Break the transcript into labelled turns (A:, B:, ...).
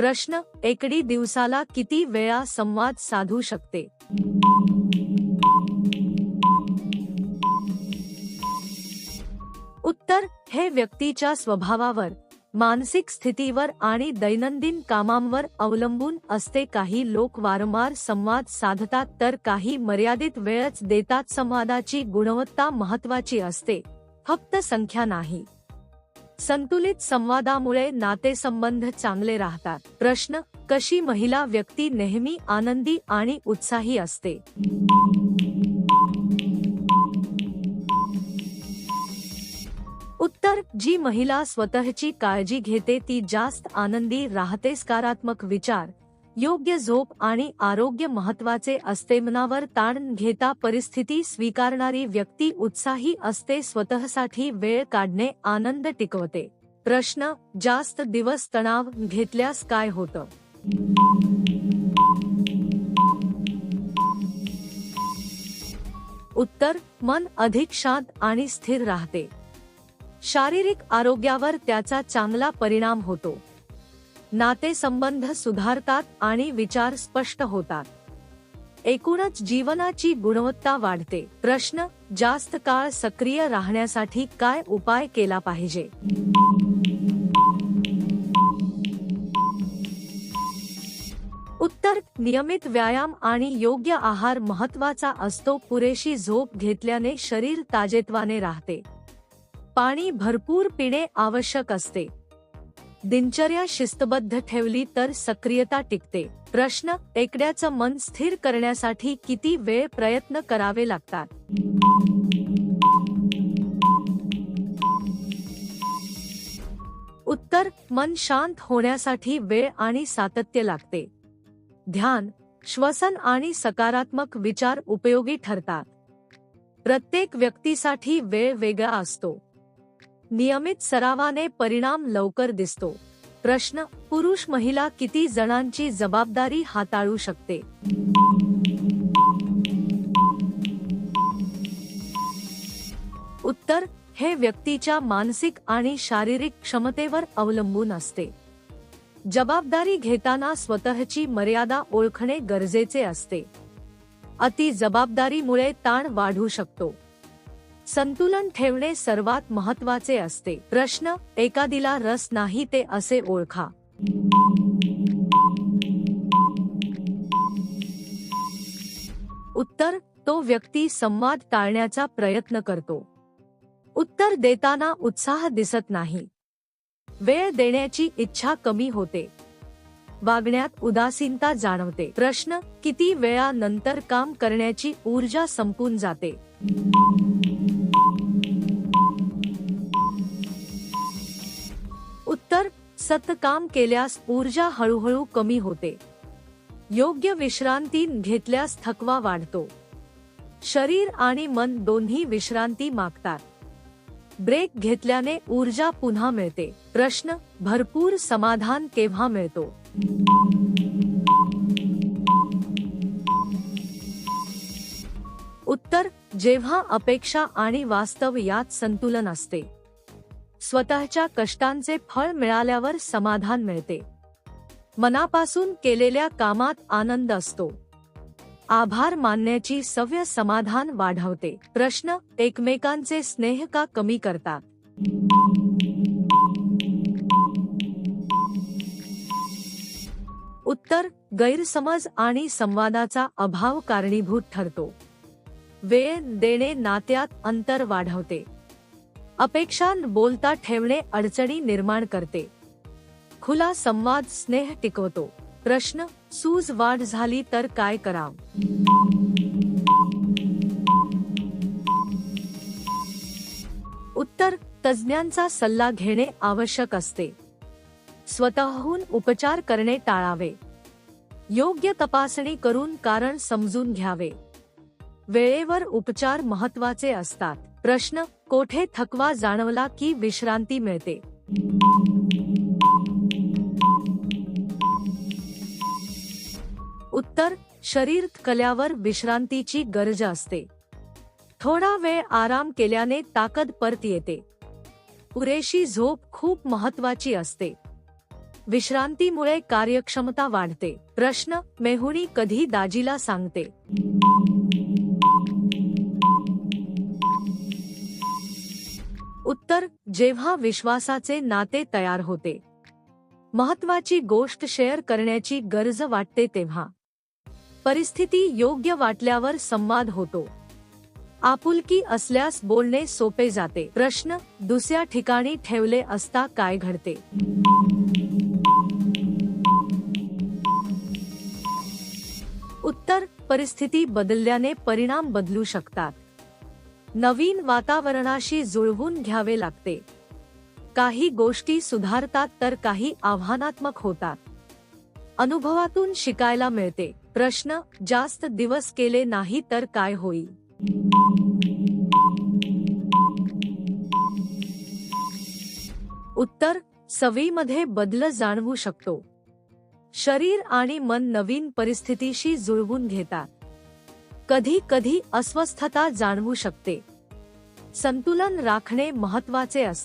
A: प्रश्न: एकडी दिवसाला किती वेळा संवाद साधू शकते? उत्तर: हे व्यक्तीच्या स्वभावावर, मानसिक स्थितीवर आणि दैनंदिन कामांवर अवलंबून असते. काही लोक वारंवार संवाद साधतात तर काही मर्यादित वेळच देतात. संवादाची गुणवत्ता महत्त्वाची असते, फक्त संख्या नाही. संतुलित संवादामुळे नातेसंबंध चांगले राहतात. प्रश्न: कशी महिला व्यक्ती नेहमी आनंदी आणि उत्साही असते? उत्तर: जी महिला स्वतःची काळजी घेते ती जास्त आनंदी राहते. सकारात्मक विचार, योग्य झोप आणि आरोग्य महत्त्वाचे असते. मनावर ताण घेता परिस्थिती स्वीकारणारी व्यक्ती उत्साही असते. स्वतःसाठी वेळ काढणे आनंद टिकवते. प्रश्न: जास्त दिवस तणाव घेतल्यास काय होतं? उत्तर: मन अधिक शांत आणि स्थिर राहते. शारीरिक आरोग्यावर त्याचा चांगला परिणाम होतो. नातेसंबंध सुधारतात आणि विचार स्पष्ट होतात. एकूणच जीवनाची गुणवत्ता वाढते. प्रश्न: जास्त काळ सक्रिय राहण्यासाठी काय उपाय केला पाहिजे? उत्तर: नियमित व्यायाम आणि योग्य आहार महत्त्वाचा असतो. पुरेशी झोप घेतल्याने शरीर ताजेतवाने राहते. पाणी भरपूर पिणे आवश्यक असते. दिनचर्या शिस्तबद्ध ठेवली तर सक्रियता टिकते. प्रश्न: एकड्याचं मन स्थिर करण्यासाठी किती वेळ प्रयत्न करावे लागतात? उत्तर: मन शांत होण्यासाठी वेळ आणि सातत्य लागते. ध्यान, श्वसन आणि सकारात्मक विचार उपयोगी ठरतात. प्रत्येक व्यक्तीसाठी वेळ वेगळा असतो. नियमित सरावाने परिणाम लवकर दिसतो. प्रश्न: पुरुष महिला किती जणांची जबाबदारी हाताळू शकते? उत्तर: हे व्यक्तीच्या मानसिक आणि शारीरिक क्षमतेवर अवलंबून असते. जबाबदारी घेताना स्वतःची मर्यादा ओळखणे गरजेचे असते. अति जबाबदारीमुळे ताण वाढू शकतो. संतुलन ठेवणे सर्वात महत्त्वाचे असते. प्रश्न: एखादीला रस नाही ते असे ओळखा? उत्तर: तो व्यक्ती संवाद टाळण्याचा प्रयत्न करतो. उत्तर देताना उत्साह दिसत नाही. वेळ देण्याची इच्छा कमी होते. वागण्यात उदासीनता जाणवते. प्रश्न: किती वेळानंतर काम करण्याची ऊर्जा संपून जाते? उत्तर: सतत काम केल्यास ऊर्जा हळूहळू कमी होते. योग्य विश्रांती घेतल्यास थकवा वाढतो. शरीर आणि मन दोन्ही विश्रांती मागतात. ब्रेक घेतल्याने ऊर्जा पुन्हा मिळते. प्रश्न: भरपूर समाधान केव्हा मिळतो? उत्तर: जेव्हा अपेक्षा आणि वास्तव यात संतुलन असते. स्वतःच्या कष्टांचे फळ मिळाल्यावर समाधान मिळते. मनापासून केलेल्या कामात आनंद असतो. आभार मानण्याची सवय समाधान वाढवते. प्रश्न: एकमेकांचे स्नेह का कमी करतात? उत्तर: गैरसमज आणि संवादाचा अभाव कारणीभूत ठरतो. वेळ देणे नात्यात अंतर वाढवते. अपेक्षा न बोलता ठेवणे अडचणी निर्माण करते. खुला संवाद स्नेह टिकवतो. प्रश्न: सूज वाढ झाली तर काय करावं? उत्तर: तज्ज्ञांचा सल्ला घेणे आवश्यक असते. स्वतःहून उपचार करणे टाळावे. योग्य तपासणी करून कारण समजून घ्यावे. वेळेवर उपचार महत्त्वाचे असतात. प्रश्न: कोठे थकवा जाणवला की विश्रांती मिळते? उत्तर: शरीर थकल्यावर विश्रांतीची गरज असते. थोडा वेळ आराम केल्याने ताकद परत येते. पुरेशी झोप खूप महत्त्वाची असते. विश्रांतीमुळे कार्यक्षमता वाढते. प्रश्न: मेहुणी कधी दाजीला सांगते? उत्तर: जेव्हा विश्वासाचे नाते तयार होते. महत्त्वाची गोष्ट शेअर करण्याची गरज वाटते तेव्हा. परिस्थिती योग्य वाटल्यावर संवाद होतो. आपुलकी असल्यास बोलणे सोपे जाते. प्रश्न: दुसऱ्या ठिकाणी ठेवले असता काय घडते? उत्तर: परिस्थिती बदलल्याने परिणाम बदलू शकतात. नवीन वातावरणाशी जुळवून घ्यावे लागते. काही गोष्टी सुधारतात तर काही आव्हानात्मक होतात. अनुभवातून शिकायला मिळते. प्रश्न: जास्त दिवस केले नाही तर काय होईल? उत्तर: सवयीमध्ये बदल जाणवू शकतो. शरीर आणि मन नवीन परिस्थितीशी जुळवून घेतात. कधी कधी अस्वस्थता जाणवू शकते. संतुलन राखणे महत्त्वाचे असते.